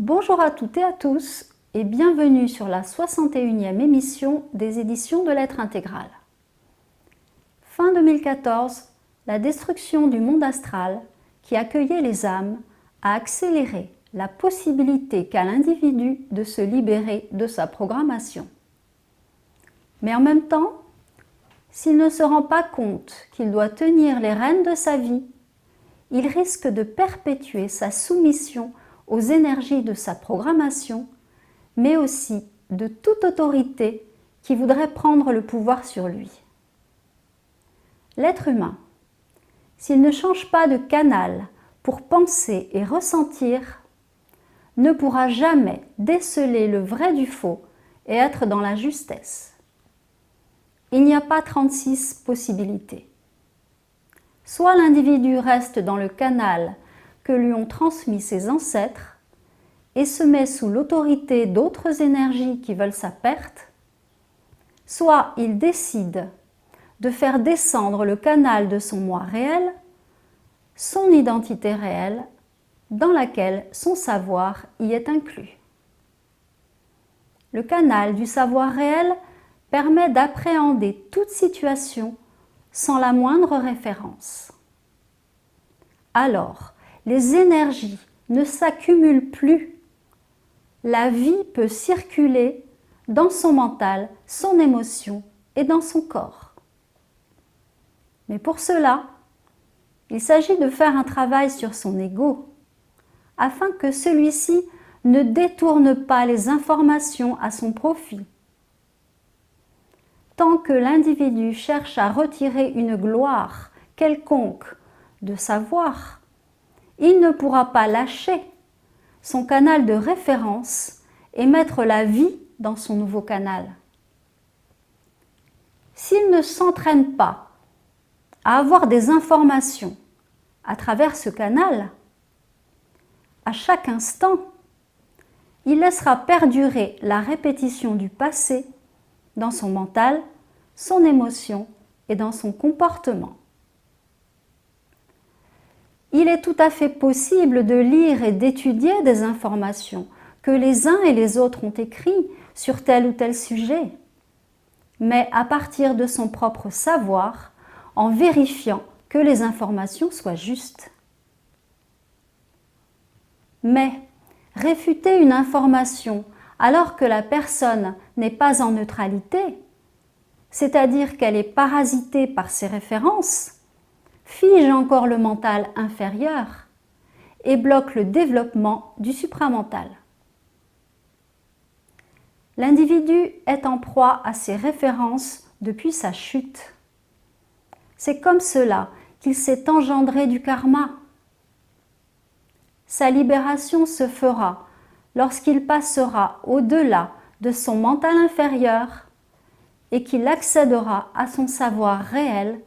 Bonjour à toutes et à tous et bienvenue sur la 61e émission des éditions de L'Être Intégral. Fin 2014, la destruction du monde astral qui accueillait les âmes a accéléré la possibilité qu'a l'individu de se libérer de sa programmation. Mais en même temps, s'il ne se rend pas compte qu'il doit tenir les rênes de sa vie, il risque de perpétuer sa soumission aux énergies de sa programmation, mais aussi de toute autorité qui voudrait prendre le pouvoir sur lui. L'être humain, s'il ne change pas de canal pour penser et ressentir, ne pourra jamais déceler le vrai du faux et être dans la justesse. Il n'y a pas 36 possibilités. Soit l'individu reste dans le canal que lui ont transmis ses ancêtres et se met sous l'autorité d'autres énergies qui veulent sa perte, soit il décide de faire descendre le canal de son moi réel, son identité réelle, dans laquelle son savoir y est inclus. Le canal du savoir réel permet d'appréhender toute situation sans la moindre référence. Alors, les énergies ne s'accumulent plus. La vie peut circuler dans son mental, son émotion et dans son corps. Mais pour cela, il s'agit de faire un travail sur son ego, afin que celui-ci ne détourne pas les informations à son profit. Tant que l'individu cherche à retirer une gloire quelconque de savoir, il ne pourra pas lâcher son canal de référence et mettre la vie dans son nouveau canal. S'il ne s'entraîne pas à avoir des informations à travers ce canal, à chaque instant, il laissera perdurer la répétition du passé dans son mental, son émotion et dans son comportement. Il est tout à fait possible de lire et d'étudier des informations que les uns et les autres ont écrites sur tel ou tel sujet, mais à partir de son propre savoir, en vérifiant que les informations soient justes. Mais réfuter une information alors que la personne n'est pas en neutralité, c'est-à-dire qu'elle est parasitée par ses références, fige encore le mental inférieur et bloque le développement du supramental. L'individu est en proie à ses références depuis sa chute. C'est comme cela qu'il s'est engendré du karma. Sa libération se fera lorsqu'il passera au-delà de son mental inférieur et qu'il accédera à son savoir réel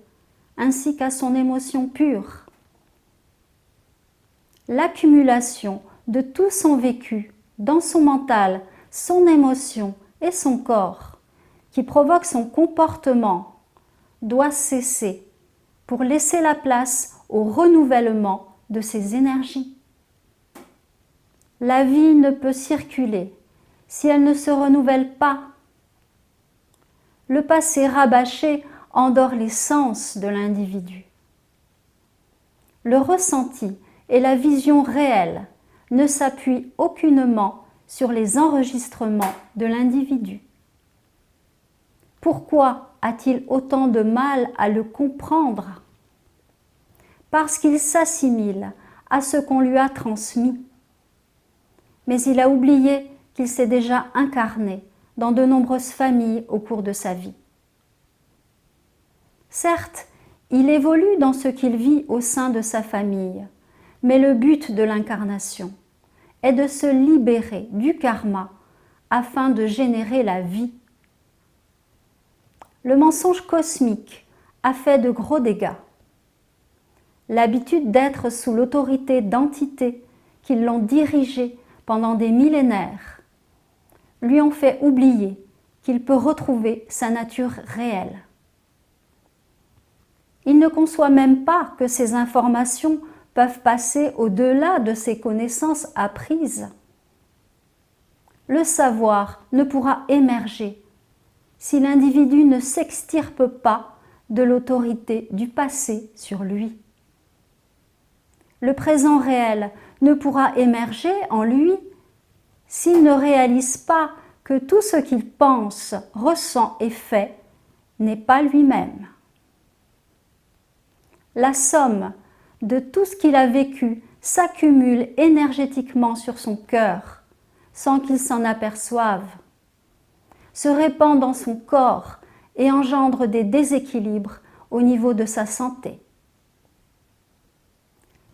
ainsi qu'à son émotion pure. L'accumulation de tout son vécu dans son mental, son émotion et son corps, qui provoque son comportement, doit cesser pour laisser la place au renouvellement de ses énergies. La vie ne peut circuler si elle ne se renouvelle pas. Le passé rabâché endort les sens de l'individu. Le ressenti et la vision réelle ne s'appuient aucunement sur les enregistrements de l'individu. Pourquoi a-t-il autant de mal à le comprendre? Parce qu'il s'assimile à ce qu'on lui a transmis. Mais il a oublié qu'il s'est déjà incarné dans de nombreuses familles au cours de sa vie. Certes, il évolue dans ce qu'il vit au sein de sa famille, mais le but de l'incarnation est de se libérer du karma afin de générer la vie. Le mensonge cosmique a fait de gros dégâts. L'habitude d'être sous l'autorité d'entités qui l'ont dirigé pendant des millénaires lui ont fait oublier qu'il peut retrouver sa nature réelle. Il ne conçoit même pas que ces informations peuvent passer au-delà de ses connaissances apprises. le savoir ne pourra émerger si l'individu ne s'extirpe pas de l'autorité du passé sur lui. Le présent réel ne pourra émerger en lui s'il ne réalise pas que tout ce qu'il pense, ressent et fait n'est pas lui-même. La somme de tout ce qu'il a vécu s'accumule énergétiquement sur son cœur sans qu'il s'en aperçoive, se répand dans son corps et engendre des déséquilibres au niveau de sa santé.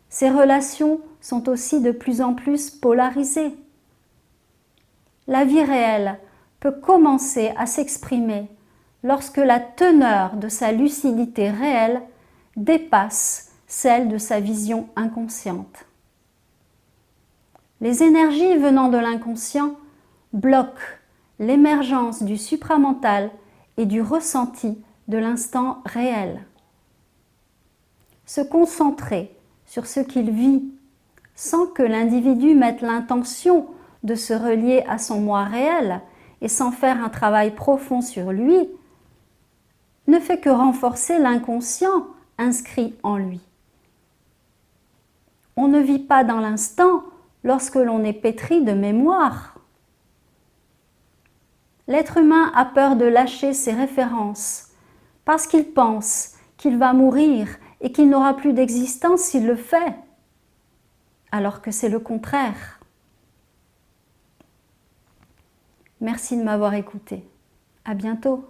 Ces relations sont aussi de plus en plus polarisées. La vie réelle peut commencer à s'exprimer lorsque la teneur de sa lucidité réelle dépasse celle de sa vision inconsciente. Les énergies venant de l'inconscient bloquent l'émergence du supramental et du ressenti de l'instant réel. Se concentrer sur ce qu'il vit sans que l'individu mette l'intention de se relier à son moi réel et sans faire un travail profond sur lui, ne fait que renforcer l'inconscient inscrit en lui. On ne vit pas dans l'instant lorsque l'on est pétri de mémoire. L'être humain a peur de lâcher ses références parce qu'il pense qu'il va mourir et qu'il n'aura plus d'existence s'il le fait, alors que c'est le contraire. Merci de m'avoir écouté. À bientôt.